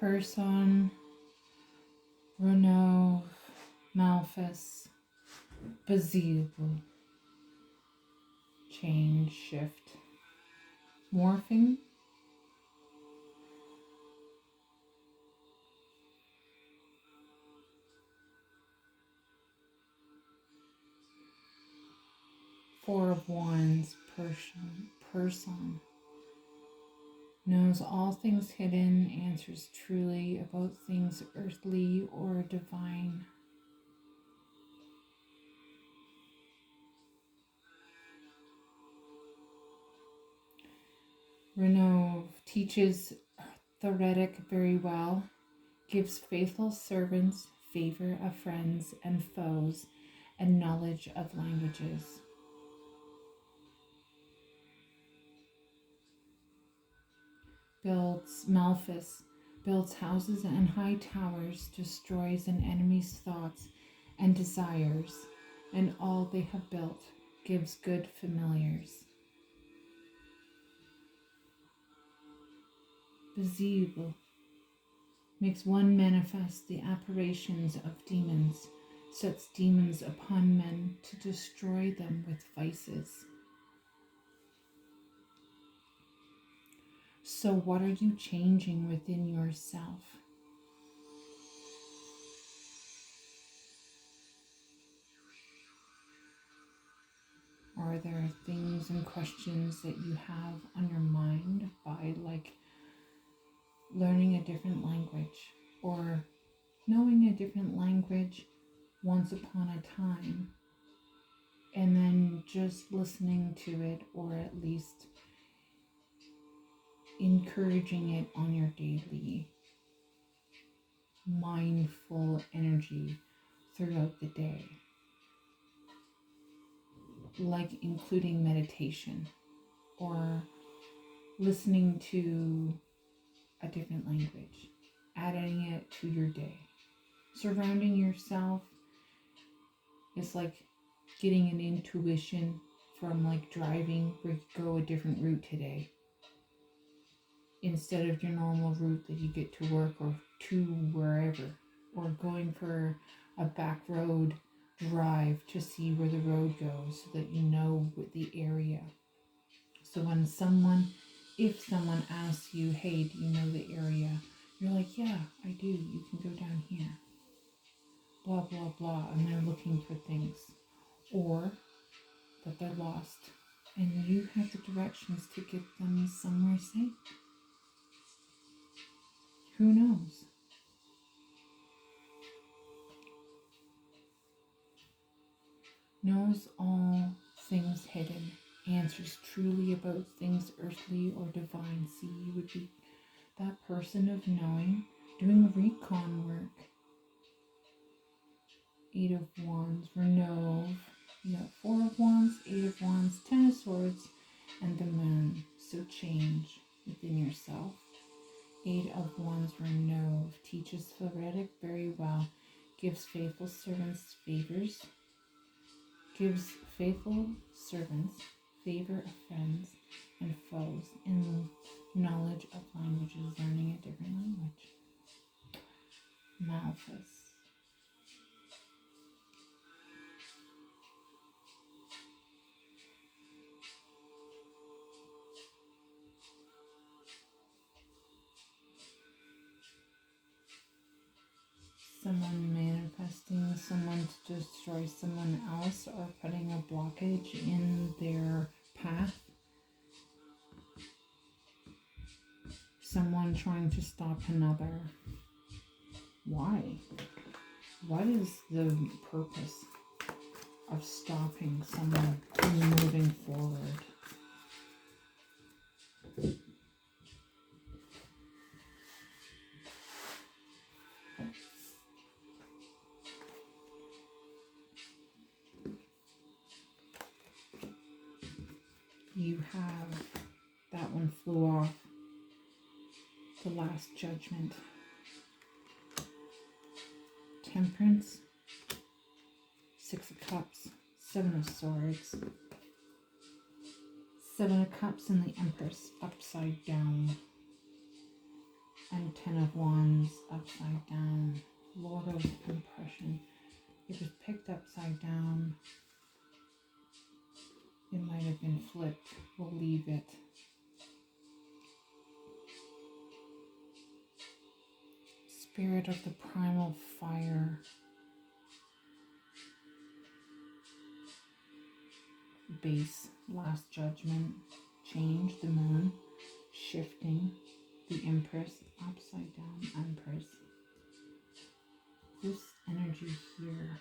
Person, Renov, Malphus, Bezeeble, change, shift, morphing, Four of Wands, person, knows all things hidden, answers truly about things earthly or divine. Renov teaches theoretic very well, gives faithful servants favor of friends and foes, and knowledge of languages. Malphus builds houses and high towers, destroys an enemy's thoughts and desires, and all they have built gives good familiars. Bezeeble makes one manifest the apparitions of demons, sets demons upon men to destroy them with vices. So what are you changing within yourself? Are there things and questions that you have on your mind by learning a different language or knowing a different language once upon a time and then just listening to it, or at least encouraging it on your daily mindful energy throughout the day, like including meditation or listening to a different language, adding it to your day. Surrounding yourself is like getting an intuition from driving where you go a different route today, instead of your normal route that you get to work or to wherever, or going for a back road drive to see where the road goes so that you know the area. So when if someone asks you, hey, do you know the area? You're like, yeah, I do. You can go down here. Blah, blah, blah. And they're looking for things. Or that they're lost. And you have the directions to get them somewhere safe. Who knows? Knows all things hidden. Answers truly about things earthly or divine. See, you would be that person of knowing, doing recon work. Eight of Wands, Renov. You got Four of Wands, Eight of Wands, Ten of Swords, and the Moon. So change within yourself. Eight of Wands, Renov. Teaches theoretic very well. Gives faithful servants favors. Gives faithful servants favor of friends and foes, and knowledge of languages, learning a different language. Malphus. Someone manifesting someone to destroy someone else, or putting a blockage in their path. Someone trying to stop another. Why? What is the purpose of stopping someone from moving forward? You have, that one flew off, the Last Judgment. Temperance, Six of Cups, Seven of Swords, Seven of Cups, and the Empress upside down. and Ten of Wands upside down. Lord of Impression. It was picked upside down. It might have been flipped. We'll leave it. Spirit of the primal fire. Base, last judgment. Change, the moon. Shifting, the Empress. Upside down, Empress. This energy here.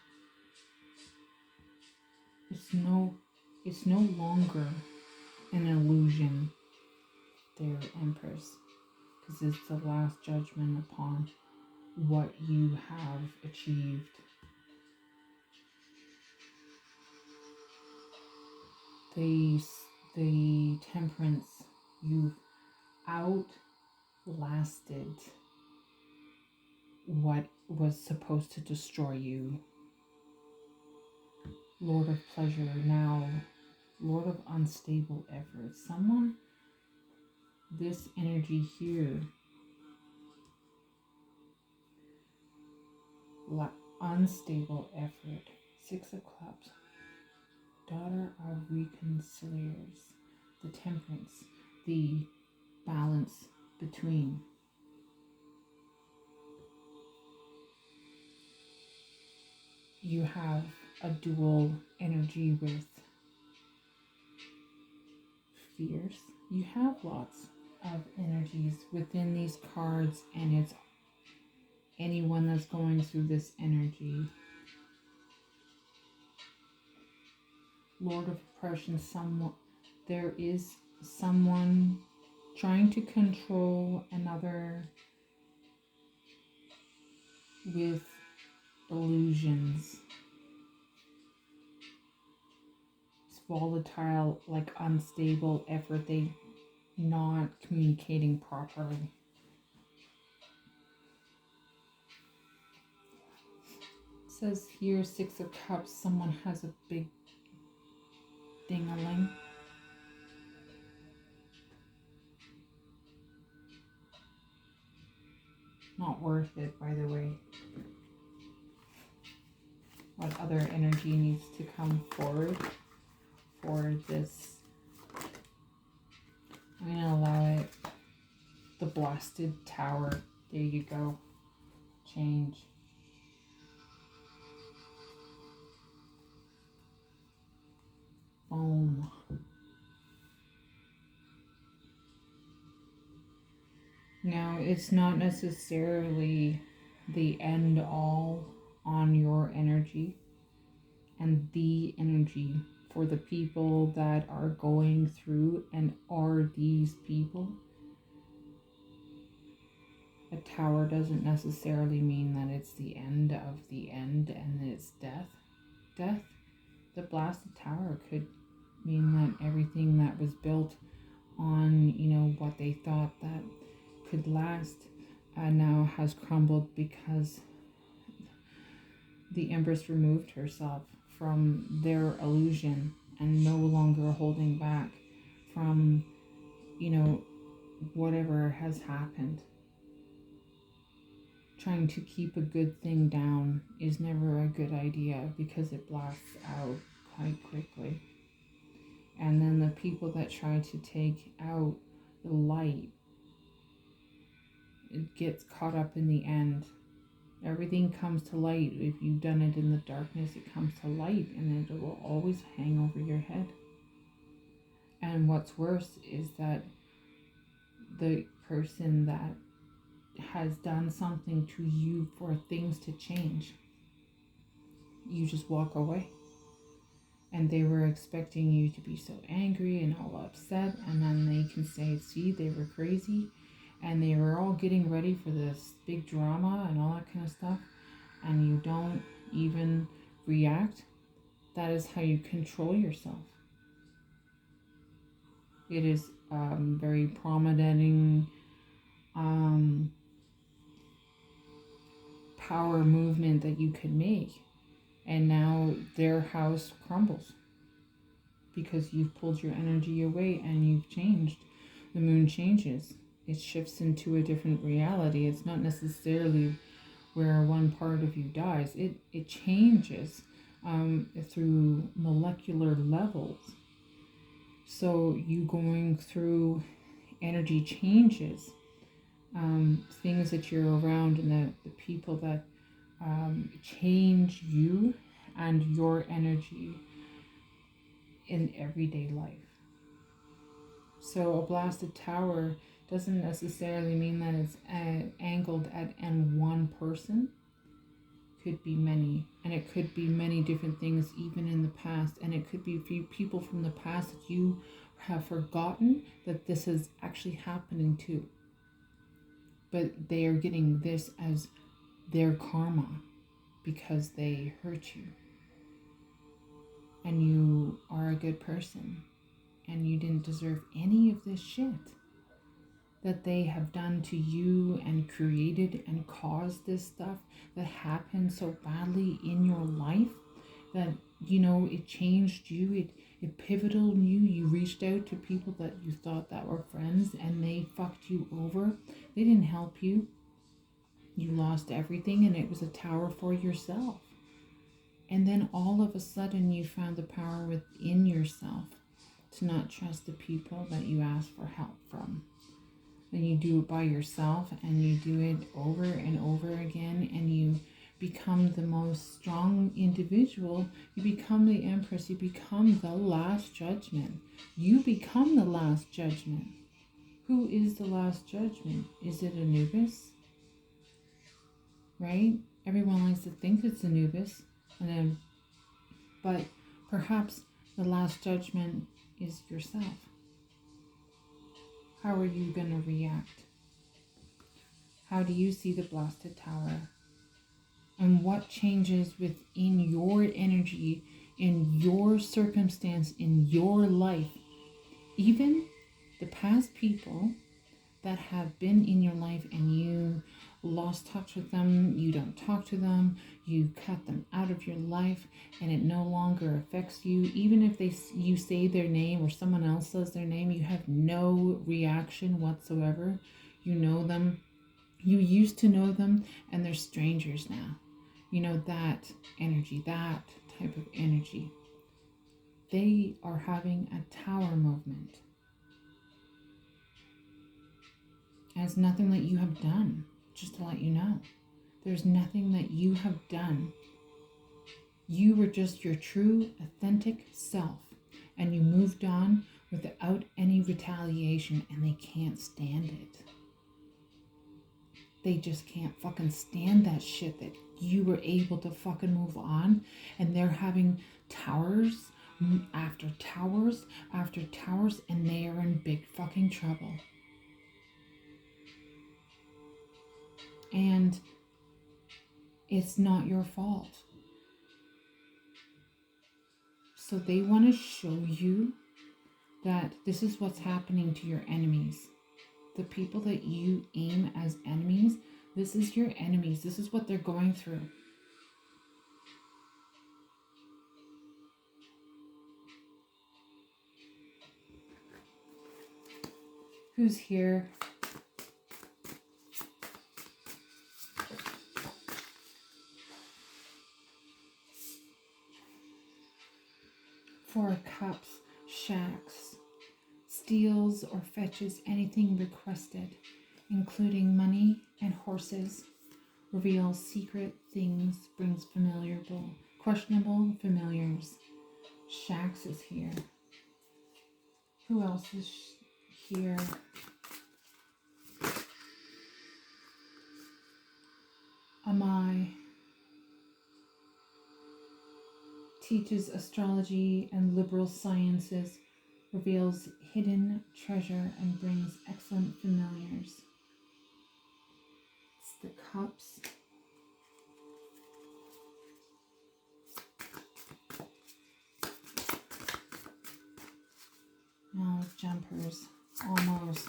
It's no longer an illusion there, Empress. Because it's the last judgment upon what you have achieved. The Temperance, you've outlasted what was supposed to destroy you. Lord of Pleasure, now Lord of Unstable Effort. Someone, this energy here, unstable effort. Six of Cups, Daughter of Reconciliers, the Temperance, the balance between. You have a dual energy with Fierce. You have lots of energies within these cards, and it's anyone that's going through this energy. Lord of Oppression, there is someone trying to control another with illusions. It's volatile, like unstable effort. They not communicating properly. It says here, Six of Cups, someone has a big ding-a-ling. Not worth it, by the way. What other energy needs to come forward for this? I'm going to allow it. The Blasted Tower. There you go. Change. Boom. Now, it's not necessarily the end all on your energy and the energy for the people that are going through and are these people. A tower doesn't necessarily mean that it's the end of the end and that it's death. Death, the Blasted Tower could mean that everything that was built on, what they thought that could last now has crumbled because the Empress removed herself from their illusion and no longer holding back from, whatever has happened. Trying to keep a good thing down is never a good idea because it blasts out quite quickly. And then the people that try to take out the light, it gets caught up in the end. Everything comes to light. If you've done it in the darkness, it comes to light and it will always hang over your head. And what's worse is that the person that has done something to you for things to change, you just walk away. And they were expecting you to be so angry and all upset, and then they can say, see, they were crazy, and they were all getting ready for this big drama and all that kind of stuff, and you don't even react. That is how you control yourself. It is very prominent power movement that you could make. And now their house crumbles because you've pulled your energy away and you've changed. The moon changes. it shifts into a different reality. It's not necessarily where one part of you dies. It changes through molecular levels. So you going through energy changes, things that you're around, and the people that change you and your energy in everyday life. So a blasted tower doesn't necessarily mean that it's angled at one person. Could be many, and it could be many different things even in the past, and it could be few people from the past that you have forgotten that this is actually happening to, but they are getting this as their karma because they hurt you, and you are a good person and you didn't deserve any of this shit that they have done to you and created and caused this stuff that happened so badly in your life that, you know, it changed you, it pivotal you. You reached out to people that you thought that were friends and they fucked you over. They didn't help you. You lost everything and it was a tower for yourself. And then all of a sudden you found the power within yourself to not trust the people that you asked for help from. And you do it by yourself, and you do it over and over again, and you become the most strong individual. You become the Empress. You become the last judgment. You become the last judgment. Who is the last judgment? Is it Anubis? Right? Everyone likes to think it's Anubis, but perhaps the last judgment is yourself. How are you going to react? How do you see the blasted tower? And what changes within your energy, in your circumstance, in your life? Even the past people that have been in your life and you lost touch with them, you don't talk to them, you cut them out of your life and it no longer affects you. Even if you say their name or someone else says their name, you have no reaction whatsoever. You know them. You used to know them and they're strangers now. You know, that energy, that type of energy. They are having a tower movement. It has nothing that you have done, just to let you know. There's nothing that you have done. You were just your true, authentic self, and you moved on without any retaliation, and they can't stand it. They just can't fucking stand that shit that you were able to fucking move on, and they're having towers after towers after towers, and they are in big fucking trouble. And it's not your fault. So they want to show you that this is what's happening to your enemies. The people that you aim as enemies, this is your enemies. This is what they're going through. Who's here? Four of Cups, shacks, steals or fetches anything requested, including money and horses, reveals secret things, brings questionable familiars. Shacks is here. Who else is here? Amai teaches astrology and liberal sciences, reveals hidden treasure, and brings excellent familiars. It's the Cups. Now Jumpers, almost.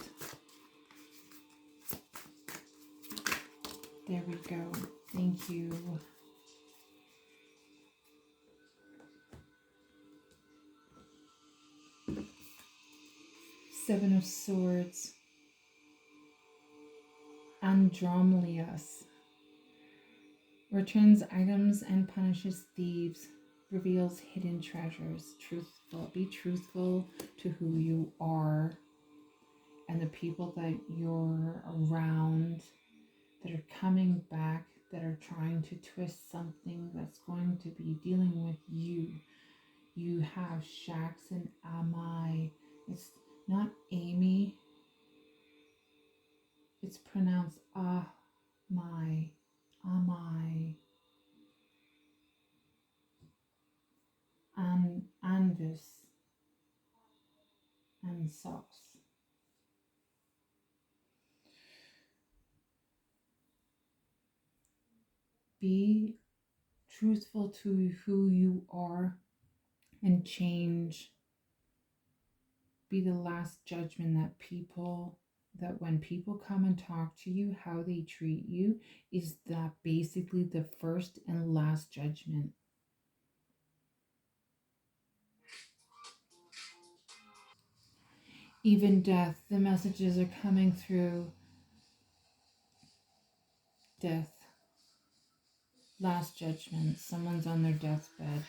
There we go. Thank you. Seven of Swords. Andromelius returns items and punishes thieves, reveals hidden treasures. Be truthful to who you are and the people that you're around that are coming back, that are trying to twist something that's going to be dealing with you. You have Shax and Amai. It's not Amy. It's pronounced Amai. Amai. Anvis. And Sauce. Be truthful to who you are and change. Be the last judgment that when people come and talk to you, how they treat you is that basically the first and last judgment. Even death, the messages are coming through death. Last judgment. Someone's on their deathbed,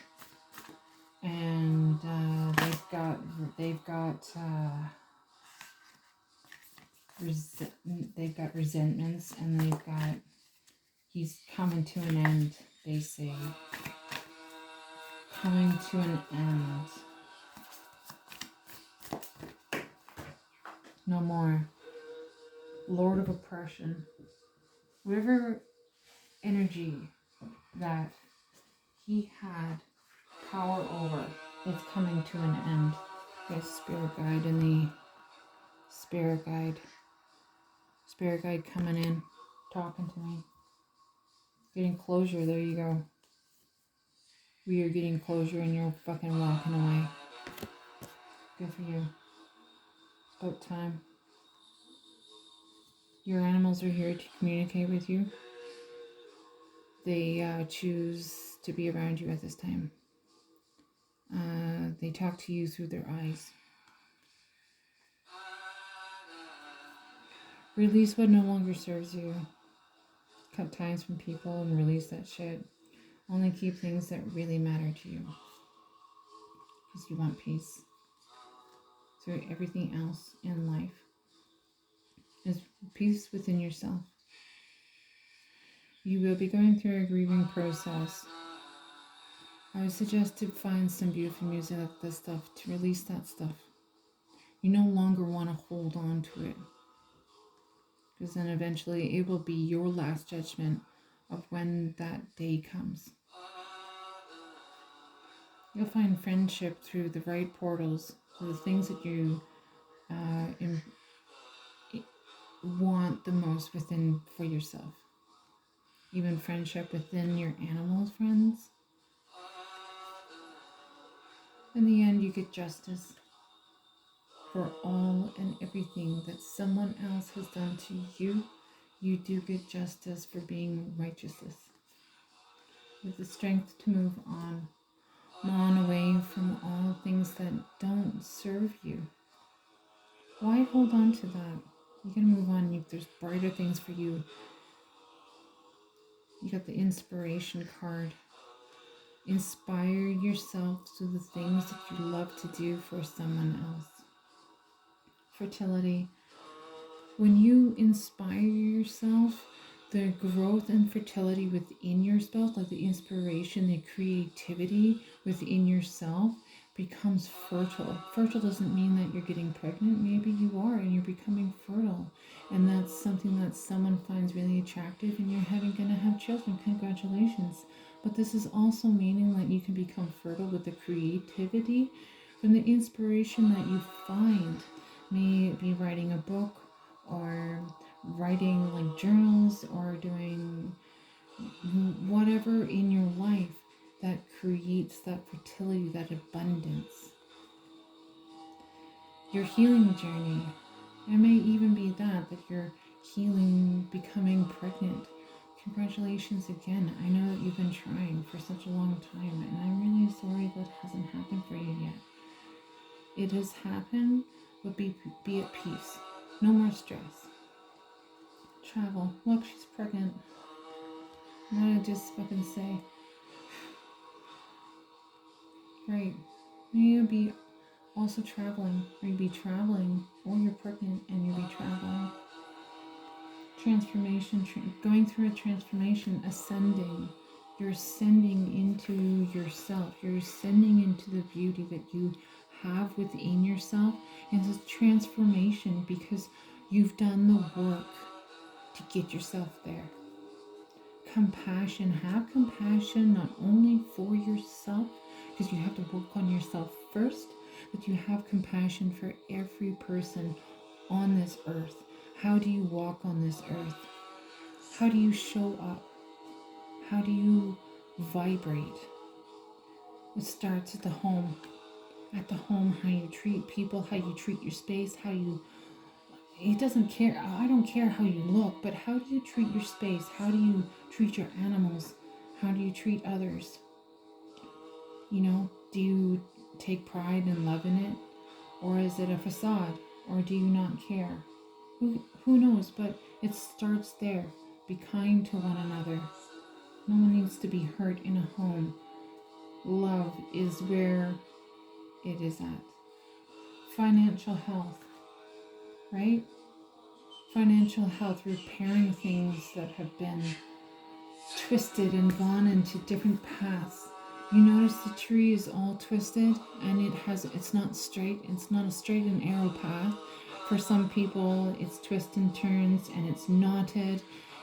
and they've got resentments, and he's coming to an end. They say coming to an end. No more. Lord of oppression. Whatever energy that he had power over, it's coming to an end. There's spirit guide and the spirit guide. Spirit guide coming in, talking to me. Getting closure, there you go. We are getting closure and you're fucking walking away. Good for you. It's about time. Your animals are here to communicate with you. They choose to be around you at this time. They talk to you through their eyes. Release what no longer serves you. Cut ties from people and release that shit. Only keep things that really matter to you. Because you want peace. Through everything else in life. Is peace within yourself. You will be going through a grieving process. I would suggest to find some beautiful music like this stuff to release that stuff. You no longer want to hold on to it. Because then eventually it will be your last judgment of when that day comes. You'll find friendship through the right portals, through the things that you want the most within for yourself. Even friendship within your animal friends. In the end, you get justice for all and everything that someone else has done to you. You do get justice for being righteous. With the strength to move on away from all things that don't serve you. Why hold on to that? You gotta move on. There's brighter things for you. You got the inspiration card. Inspire yourself to the things that you love to do for someone else. Fertility. When you inspire yourself, the growth and fertility within yourself, like the inspiration, the creativity within yourself becomes fertile. Fertile doesn't mean that you're getting pregnant. Maybe you are and you're becoming fertile. And that's something that someone finds really attractive and you're going to have children. Congratulations. But this is also meaning that you can become fertile with the creativity from the inspiration that you find. May it be writing a book or writing like journals or doing whatever in your life that creates that fertility, that abundance. Your healing journey. It may even be that you're healing, becoming pregnant. Congratulations again. I know that you've been trying for such a long time and I'm really sorry that hasn't happened for you yet. It has happened, but be at peace. No more stress. Travel. Look, she's pregnant. I'm gonna just fucking say. Right. You'll be also traveling. Or you'll be traveling. Or you're pregnant and you'll be traveling. Transformation. Going through a transformation. Ascending. You're ascending into yourself. You're ascending into the beauty that you have within yourself. And it's a transformation because you've done the work to get yourself there. Compassion. Have compassion not only for yourself, because you have to work on yourself first, but you have compassion for every person on this earth. How do you walk on this earth? How do you show up? How do you vibrate? It starts at the home. At the home, how you treat people, how you treat your space, how you... It doesn't care. I don't care how you look, but how do you treat your space? How do you treat your animals? How do you treat others? You know, do you take pride and love in it? Or is it a facade? Or do you not care? Who knows? But it starts there. Be kind to one another. No one needs to be hurt in a home. Love is where it is at. Financial health, right? Financial health, repairing things that have been twisted and gone into different paths. You notice the tree is all twisted and it's not straight. It's not a straight and arrow path. For some people, it's twists and turns and it's knotted,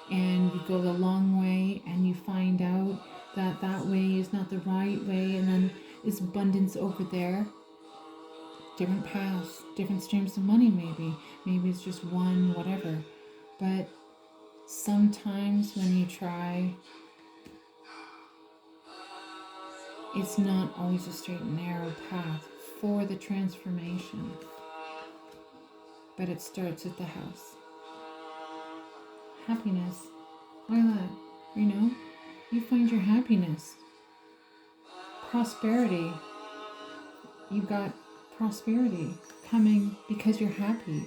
and you go the long way and you find out that that way is not the right way, and then it's abundance over there. Different paths, different streams of money maybe. Maybe it's just one, whatever. But sometimes when you try, it's not always a straight and narrow path for the transformation. But it starts at the house. Happiness. Why not? You know? You find your happiness. Prosperity. You got prosperity coming because you're happy.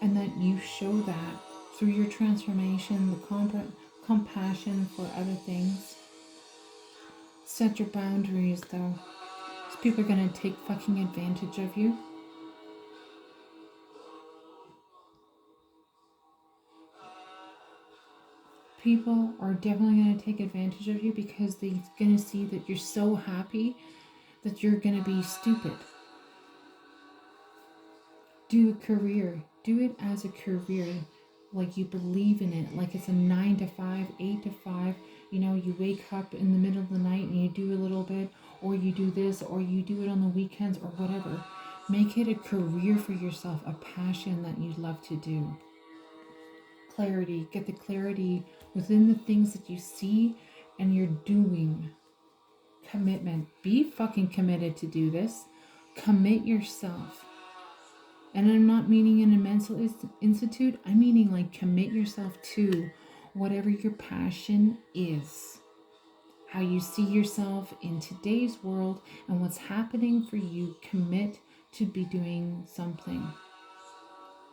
And that you show that through your transformation, the compassion for other things. Set your boundaries though. Because people are going to take fucking advantage of you. People are definitely going to take advantage of you because they're going to see that you're so happy that you're going to be stupid. Do a career. Do it as a career. Like you believe in it. Like it's a 9 to 5, 8 to 5. You know, you wake up in the middle of the night and you do a little bit. Or you do this. Or you do it on the weekends or whatever. Make it a career for yourself. A passion that you love to do. Clarity. Get the clarity within the things that you see and you're doing. Commitment. Be fucking committed to do this. Commit yourself. And I'm not meaning in a mental institute. I'm meaning like commit yourself to whatever your passion is. How you see yourself in today's world and what's happening for you. Commit to be doing something.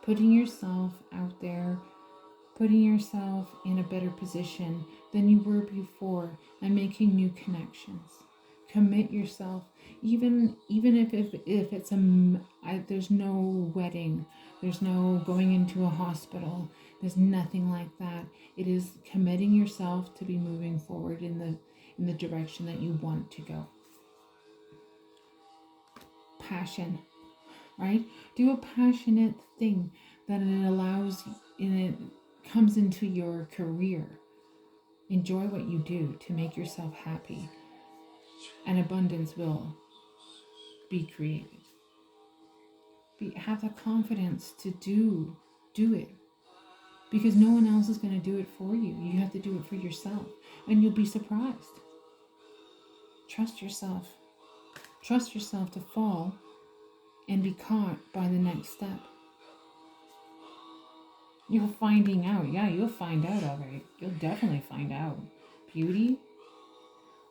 Putting yourself out there. Putting yourself in a better position than you were before and making new connections. Commit yourself, even if it's there's no wedding, there's no going into a hospital, there's nothing like that. It is committing yourself to be moving forward in the direction that you want to go. Passion, right? Do a passionate thing that it allows and it comes into your career. Enjoy what you do to make yourself happy, and abundance will be created. Have the confidence to do it, because no one else is going to do it for you. You have to do it for yourself, and you'll be surprised. Trust yourself. Trust yourself to fall and be caught by the next step. You're finding out. Yeah, you'll find out, all right. You'll definitely find out. Beauty.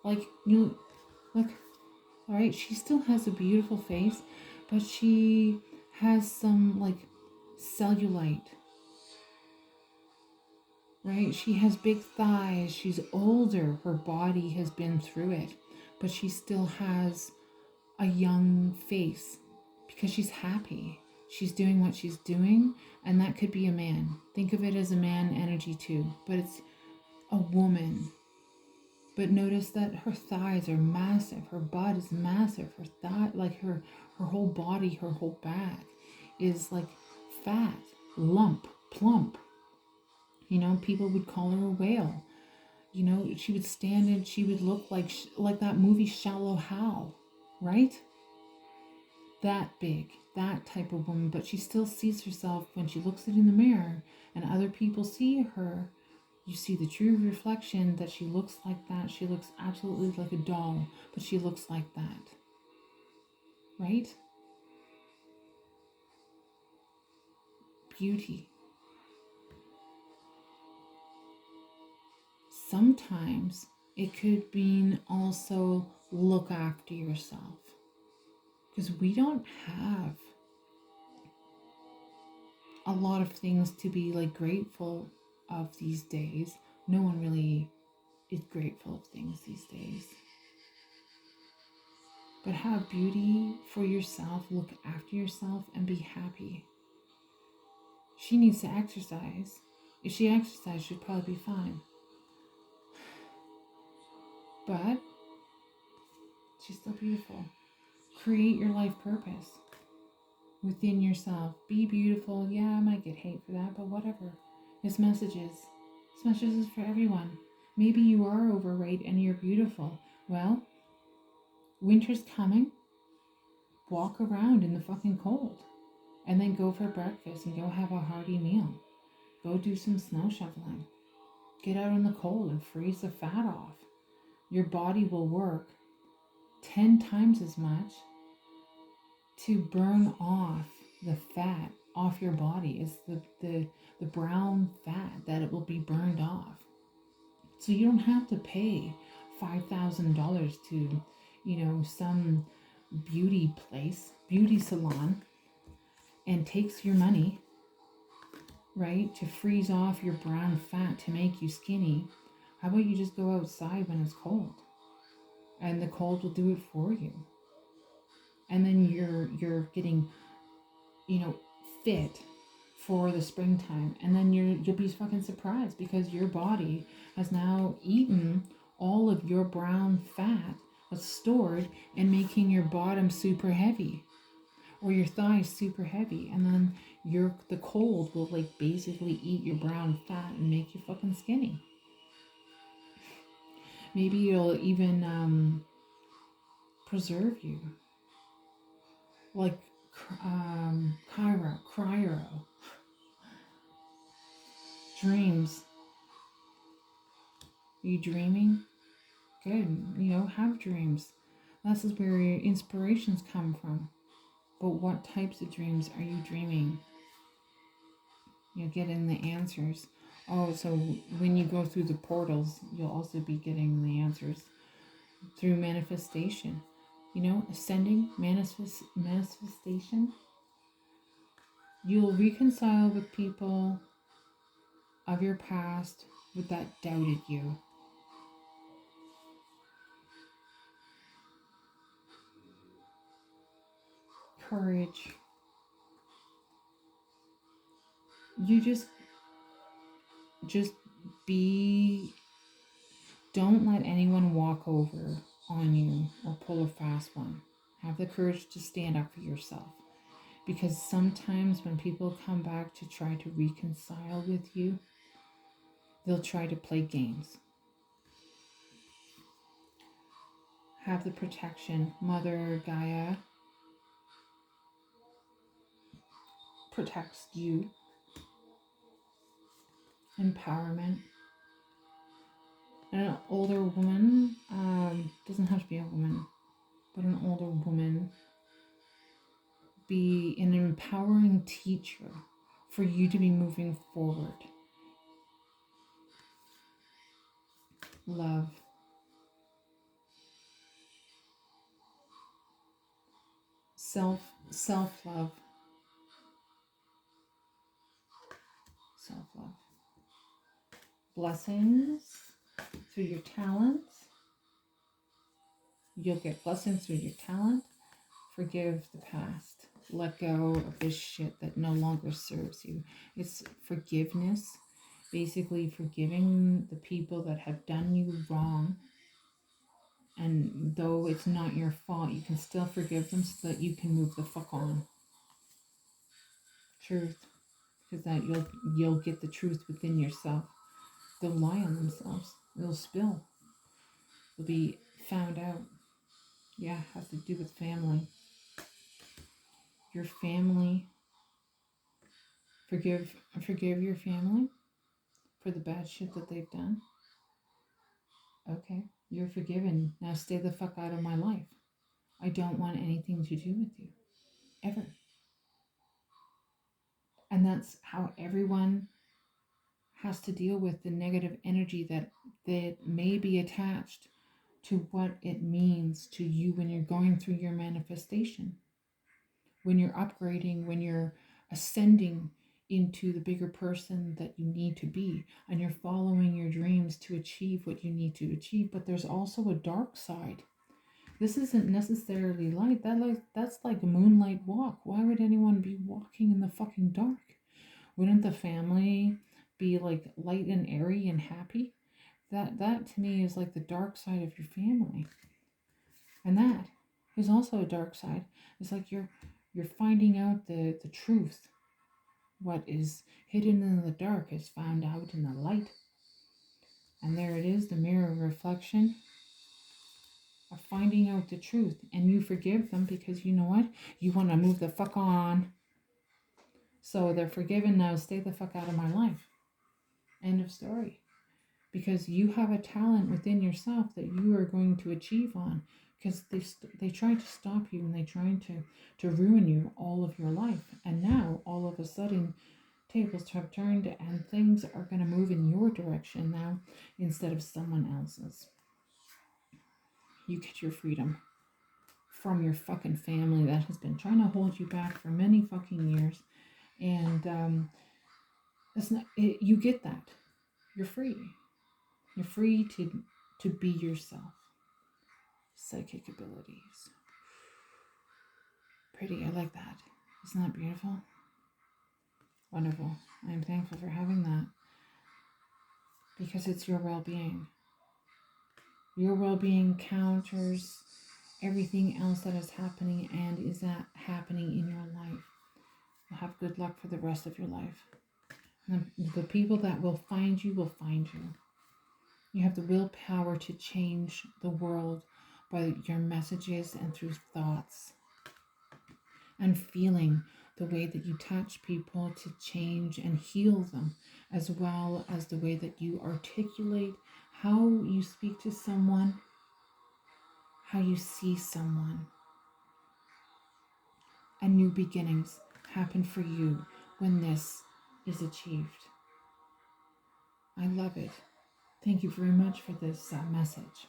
Like, you look, all right, she still has a beautiful face, but she has some, like, cellulite. right? She has big thighs. She's older. Her body has been through it, but she still has a young face because she's happy. She's doing what she's doing, and that could be a man. Think of it as a man energy too, but it's a woman. But notice that her thighs are massive, her butt is massive, her thigh, like her whole body, her whole back is like fat, lump, plump. You know, people would call her a whale. You know, she would stand and she would look like that movie Shallow Hal, right? That big, that type of woman, but she still sees herself when she looks in the mirror and other people see her. You see the true reflection that she looks like that. She looks absolutely like a doll, but she looks like that, right? Beauty. Sometimes it could mean also look after yourself, because we don't have a lot of things to be like grateful of these days. No one really is grateful of things these days. But have beauty for yourself, look after yourself, and be happy. She needs to exercise. If she exercised, she'd probably be fine. But she's still beautiful. Create your life purpose within yourself. Be beautiful. Yeah, I might get hate for that, but whatever. This message is for everyone. Maybe you are overweight and you're beautiful. Well, winter's coming. Walk around in the fucking cold. And then go for breakfast and go have a hearty meal. Go do some snow shoveling. Get out in the cold and freeze the fat off. Your body will work 10 times as much to burn off the fat off your body as the brown fat that it will be burned off. So you don't have to pay $5,000 to, some beauty place, beauty salon, and takes your money, right, to freeze off your brown fat to make you skinny. How about you just go outside when it's cold? And the cold will do it for you. And then you're getting, fit for the springtime. And then you'll be fucking surprised because your body has now eaten all of your brown fat that's stored and making your bottom super heavy or your thighs super heavy. And then the cold will like basically eat your brown fat and make you fucking skinny. Maybe it'll even preserve you. Like cryo. Dreams. Are you dreaming? Good. Have dreams. This is where your inspirations come from. But what types of dreams are you dreaming? You're getting the answers. Oh, so when you go through the portals, you'll also be getting the answers through manifestation. Ascending, manifestation. You'll reconcile with people of your past that doubted you. Courage. You just don't let anyone walk over on you or pull a fast one. Have the courage to stand up for yourself. Because sometimes when people come back to try to reconcile with you, they'll try to play games. Have the protection. Mother Gaia protects you. Empowerment. An older woman, doesn't have to be a woman, but an older woman, be an empowering teacher for you to be moving forward. Love. Self-love. Self-love. blessings through your talents. You'll get blessings through your talent. Forgive the past. Let go of this shit that no longer serves you. It's forgiveness. Basically forgiving the people that have done you wrong. And though it's not your fault, you can still forgive them so that you can move the fuck on. Truth. Because that you'll get the truth within yourself. They'll lie on themselves. They'll spill. They'll be found out. Yeah, has to do with family. Your family. Forgive your family for the bad shit that they've done. Okay, you're forgiven. Now stay the fuck out of my life. I don't want anything to do with you. Ever. And that's how everyone has to deal with the negative energy that may be attached to what it means to you when you're going through your manifestation. When you're upgrading, when you're ascending into the bigger person that you need to be, and you're following your dreams to achieve what you need to achieve. But there's also a dark side. This isn't necessarily light. That's like a moonlight walk. Why would anyone be walking in the fucking dark? Wouldn't the family be like light and airy and happy? That to me is like the dark side of your family. And that is also a dark side. It's like you're finding out the truth. What is hidden in the dark is found out in the light. And there it is, the mirror reflection of finding out the truth. And you forgive them because you know what? You want to move the fuck on. So they're forgiven now. Stay the fuck out of my life. End of story. Because you have a talent within yourself that you are going to achieve on. Because they tried to stop you and they tried to ruin you all of your life. And now, all of a sudden, tables have turned and things are going to move in your direction now instead of someone else's. You get your freedom from your fucking family that has been trying to hold you back for many fucking years. And you get that. You're free. You're free to be yourself. Psychic abilities. Pretty, I like that. Isn't that beautiful? Wonderful. I'm thankful for having that. Because it's your well-being. Your well-being counters everything else that is happening and is that happening in your life. You'll have good luck for the rest of your life. And the people that will find you will find you. You have the willpower to change the world by your messages and through thoughts and feeling the way that you touch people to change and heal them, as well as the way that you articulate how you speak to someone, how you see someone. And new beginnings happen for you when this is achieved. I love it. Thank you very much for this message.